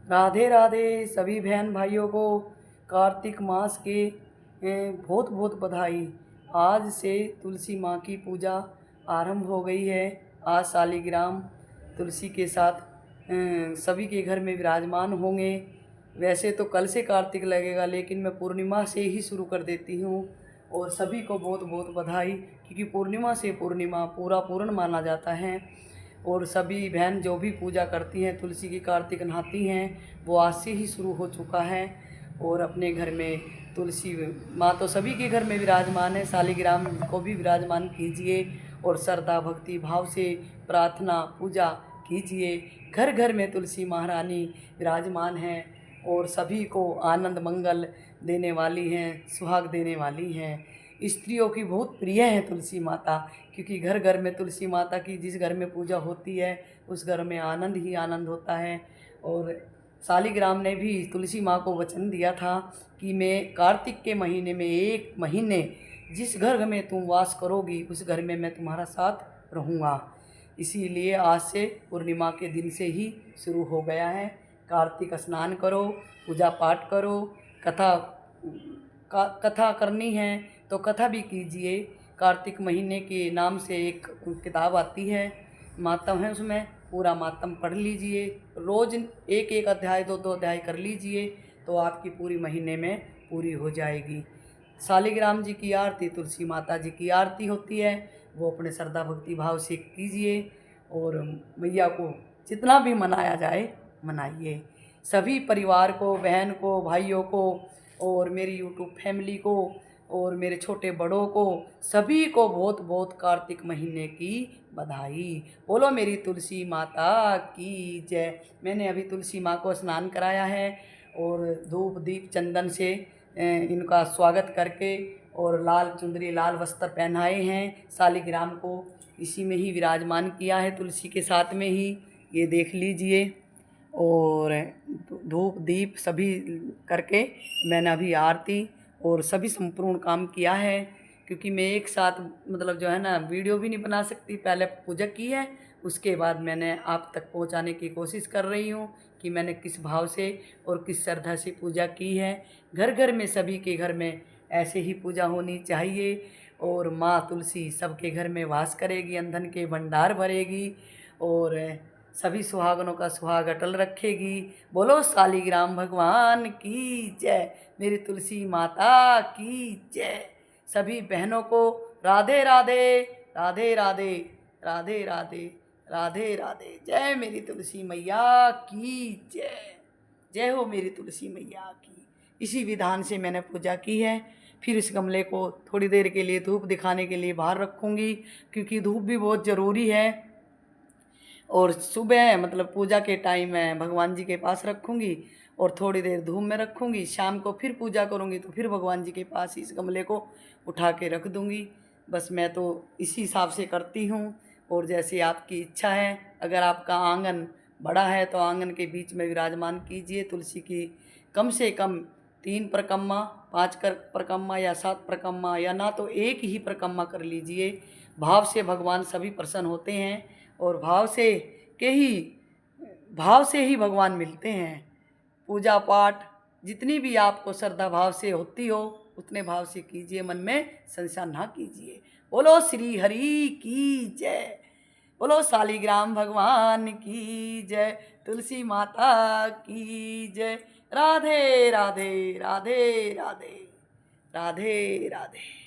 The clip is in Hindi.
राधे राधे सभी बहन भाइयों को कार्तिक मास के बहुत बहुत बधाई। आज से तुलसी माँ की पूजा आरंभ हो गई है। आज शालिग्राम तुलसी के साथ सभी के घर में विराजमान होंगे। वैसे तो कल से कार्तिक लगेगा, लेकिन मैं पूर्णिमा से ही शुरू कर देती हूँ। और सभी को बहुत बहुत बधाई, क्योंकि पूर्णिमा से पूर्णिमा पूरा पूर्ण माना जाता है। और सभी बहन जो भी पूजा करती हैं, तुलसी की कार्तिक नहाती हैं, वो आज से ही शुरू हो चुका है। और अपने घर में तुलसी माँ तो सभी के घर में विराजमान है, शालिग्राम को भी विराजमान कीजिए और श्रद्धा भक्ति भाव से प्रार्थना पूजा कीजिए। घर घर में तुलसी महारानी विराजमान हैं और सभी को आनंद मंगल देने वाली हैं, सुहाग देने वाली हैं। स्त्रियों की बहुत प्रिय है तुलसी माता, क्योंकि घर घर में तुलसी माता की जिस घर में पूजा होती है उस घर में आनंद ही आनंद होता है। और शालिग्राम ने भी तुलसी माँ को वचन दिया था कि मैं कार्तिक के महीने में 1 महीने जिस घर में तुम वास करोगी उस घर में मैं तुम्हारा साथ रहूँगा। इसीलिए आज से पूर्णिमा के दिन से ही शुरू हो गया है। कार्तिक स्नान करो, पूजा पाठ करो, कथा करनी है तो कथा भी कीजिए। कार्तिक महीने के नाम से एक किताब आती है, मातम है, उसमें पूरा मातम पढ़ लीजिए। रोज़ एक एक अध्याय 2 अध्याय कर लीजिए तो आपकी पूरी महीने में पूरी हो जाएगी। शालिग्राम जी की आरती, तुलसी माता जी की आरती होती है, वो अपने श्रद्धा भक्ति भाव से कीजिए। और मैया को जितना भी मनाया जाए मनाइए। सभी परिवार को, बहन को, भाइयों को और मेरी यूट्यूब फैमिली को और मेरे छोटे बड़ों को, सभी को बहुत बहुत कार्तिक महीने की बधाई। बोलो मेरी तुलसी माता की जय। मैंने अभी तुलसी माँ को स्नान कराया है और धूप दीप चंदन से इनका स्वागत करके और लाल चुंदरी लाल वस्त्र पहनाए हैं। शालिग्राम को इसी में ही विराजमान किया है, तुलसी के साथ में ही, ये देख लीजिए। और धूप दीप सभी करके मैंने अभी आरती और सभी संपूर्ण काम किया है, क्योंकि मैं एक साथ मतलब जो है ना वीडियो भी नहीं बना सकती। पहले पूजा की है, उसके बाद मैंने आप तक पहुंचाने की कोशिश कर रही हूं कि मैंने किस भाव से और किस श्रद्धा से पूजा की है। घर घर में, सभी के घर में ऐसे ही पूजा होनी चाहिए। और माँ तुलसी सबके घर में वास करेगी, अंधन के भंडार भरेगी और सभी सुहागनों का सुहाग अटल रखेगी। बोलो शालिग्राम भगवान की जय, मेरी तुलसी माता की जय। सभी बहनों को राधे राधे राधे राधे राधे राधे राधे राधे। जय मेरी तुलसी मैया की जय। जय हो मेरी तुलसी मैया की। इसी विधान से मैंने पूजा की है। फिर इस गमले को थोड़ी देर के लिए धूप दिखाने के लिए बाहर रखूँगी, क्योंकि धूप भी बहुत ज़रूरी है। और सुबह मतलब पूजा के टाइम मैं भगवान जी के पास रखूँगी और थोड़ी देर धूप में रखूँगी। शाम को फिर पूजा करूँगी तो फिर भगवान जी के पास इस गमले को उठा के रख दूँगी। बस मैं तो इसी हिसाब से करती हूँ। और जैसे आपकी इच्छा है, अगर आपका आंगन बड़ा है तो आंगन के बीच में विराजमान कीजिए तुलसी की कम से कम 3 परिक्रमा, 5 परिक्रमा या 7 परिक्रमा, या ना तो एक ही परिक्रमा कर लीजिए। भाव से भगवान सभी प्रसन्न होते हैं और भाव से ही भगवान मिलते हैं। पूजा पाठ जितनी भी आपको श्रद्धा भाव से होती हो उतने भाव से कीजिए, मन में संशय ना कीजिए। बोलो श्री हरि की जय, बोलो शालिग्राम भगवान की जय, तुलसी माता की जय। राधे राधे राधे राधे राधे राधे।